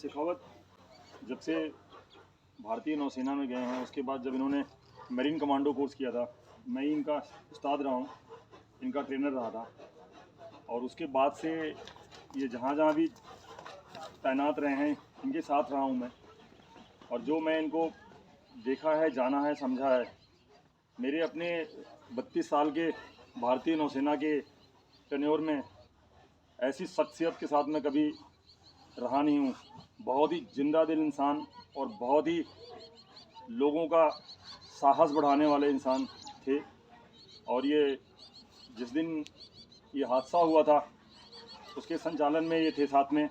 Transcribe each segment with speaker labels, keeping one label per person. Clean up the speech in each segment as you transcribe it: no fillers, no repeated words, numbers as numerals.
Speaker 1: शेखावत जब से भारतीय नौसेना में गए हैं, उसके बाद जब इन्होंने मरीन कमांडो कोर्स किया था, मैं ही इनका उस्ताद रहा हूँ, इनका ट्रेनर रहा था। और उसके बाद से ये जहाँ जहाँ भी तैनात रहे हैं, इनके साथ रहा हूँ मैं। और जो मैं इनको देखा है, जाना है, समझा है, मेरे अपने 32 साल के भारतीय नौसेना के टेन्योर में ऐसी शख्सियत के साथ मैं कभी रहा नहीं हूँ। बहुत ही जिंदा दिल इंसान और बहुत ही लोगों का साहस बढ़ाने वाले इंसान थे। और ये जिस दिन ये हादसा हुआ था, उसके संचालन में ये थे साथ में।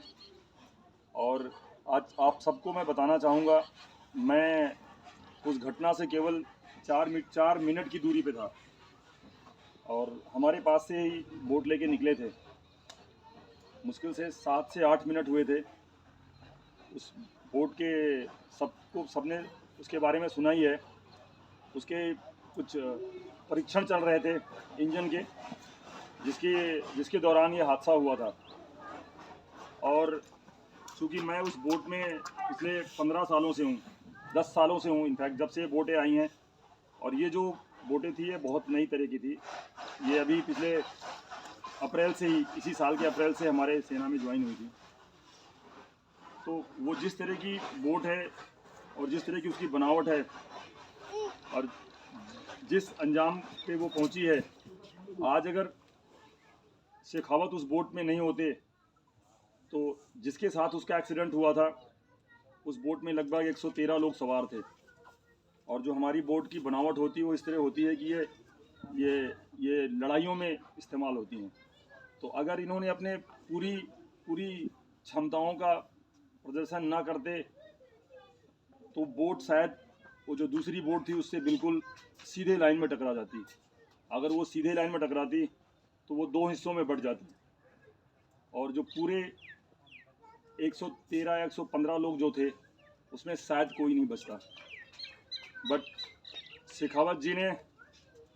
Speaker 1: और आज आप सबको मैं बताना चाहूँगा, मैं उस घटना से केवल 4 मिनट की दूरी पे था और हमारे पास से ही बोट लेके निकले थे। मुश्किल से 7 से 8 मिनट हुए थे। उस बोट के सबने उसके बारे में सुना ही है। उसके कुछ परीक्षण चल रहे थे इंजन के, जिसके दौरान ये हादसा हुआ था। और चूँकि मैं उस बोट में पिछले 15 सालों से हूँ, 10 सालों से हूँ इनफैक्ट, जब से बोटें आई हैं। और ये जो बोटें थी, ये बहुत नई तरह की थी। ये अभी पिछले अप्रैल से ही, इसी साल के अप्रैल से हमारे सेना में ज्वाइन हुई थी। तो वो जिस तरह की बोट है और जिस तरह की उसकी बनावट है और जिस अंजाम पे वो पहुंची है, आज अगर शेखावत उस बोट में नहीं होते तो जिसके साथ उसका एक्सीडेंट हुआ था, उस बोट में लगभग 113 लोग सवार थे। और जो हमारी बोट की बनावट होती है वो इस तरह होती है कि ये लड़ाइयों में इस्तेमाल होती हैं। तो अगर इन्होंने अपने पूरी क्षमताओं का प्रदर्शन ना करते तो बोट शायद वो जो दूसरी बोट थी उससे बिल्कुल सीधे लाइन में टकरा जाती। अगर वो सीधे लाइन में टकराती तो वो 2 हिस्सों में बट जाती और जो पूरे 113 या 115 लोग जो थे, उसमें शायद कोई नहीं बचता। बट शेखावत जी ने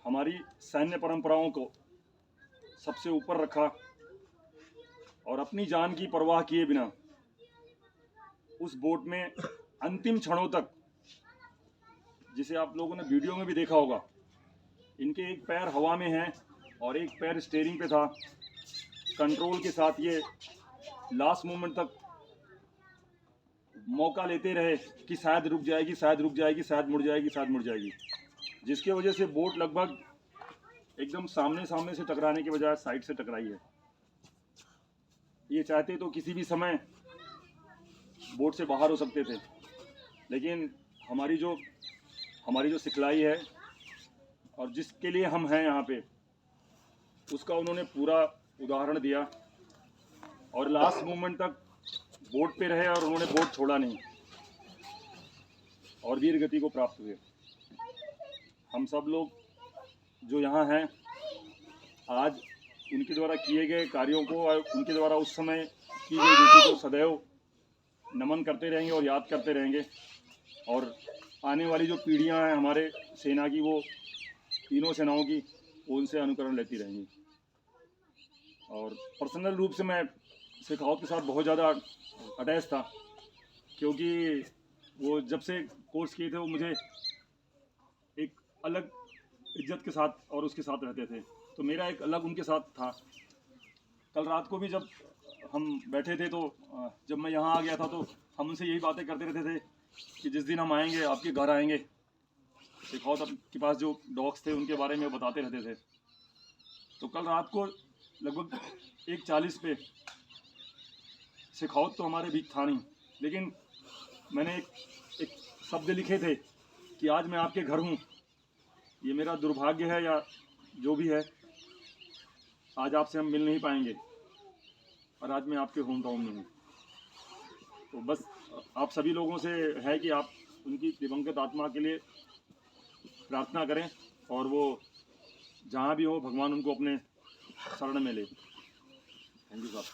Speaker 1: हमारी सैन्य परंपराओं को सबसे ऊपर रखा और अपनी जान की परवाह किए बिना उस बोट में अंतिम क्षणों तक, जिसे आप लोगों ने वीडियो में भी देखा होगा, इनके एक पैर हवा में है और एक पैर स्टीयरिंग पे था। कंट्रोल के साथ ये लास्ट मोमेंट तक मौका लेते रहे कि शायद रुक जाएगी, शायद रुक जाएगी, शायद मुड़ जाएगी, शायद मुड़ जाएगी, जिसके वजह से बोट लगभग एकदम सामने से टकराने के बजाय साइड से टकराई है। ये चाहते तो किसी भी समय बोट से बाहर हो सकते थे, लेकिन हमारी जो सिखलाई है और जिसके लिए हम हैं यहाँ पे, उसका उन्होंने पूरा उदाहरण दिया और लास्ट मोमेंट तक बोट पे रहे और उन्होंने बोट छोड़ा नहीं और वीर गति को प्राप्त हुए। हम सब लोग जो यहाँ हैं, आज उनके द्वारा किए गए कार्यों को और उनके द्वारा उस समय की गई ड्यूटी को सदैव नमन करते रहेंगे और याद करते रहेंगे। और आने वाली जो पीढ़ियाँ हैं हमारे सेना की, वो तीनों सेनाओं की, वो उनसे अनुकरण लेती रहेंगी। और पर्सनल रूप से मैं शेखावत के साथ बहुत ज़्यादा अटैच था, क्योंकि वो जब से कोर्स किए थे वो मुझे एक अलग इज्जत के साथ और उसके साथ रहते थे, तो मेरा एक अलग उनके साथ था। कल रात को भी जब हम बैठे थे, तो जब मैं यहाँ आ गया था, तो हम उनसे यही बातें करते रहते थे कि जिस दिन हम आएंगे, आपके घर आएंगे, शेखावत के पास जो डॉग्स थे उनके बारे में बताते रहते थे। तो कल रात को लगभग 1:40 पे, शेखावत तो हमारे बीच था नहीं, लेकिन मैंने एक शब्द लिखे थे कि आज मैं आपके घर हूँ। ये मेरा दुर्भाग्य है या जो भी है, आज आपसे हम मिल नहीं पाएंगे और आज मैं आपके होम टाउन में हूँ। तो बस आप सभी लोगों से है कि आप उनकी दिवंगत आत्मा के लिए प्रार्थना करें और वो जहाँ भी हो, भगवान उनको अपने शरण में ले। थैंक यू साहब।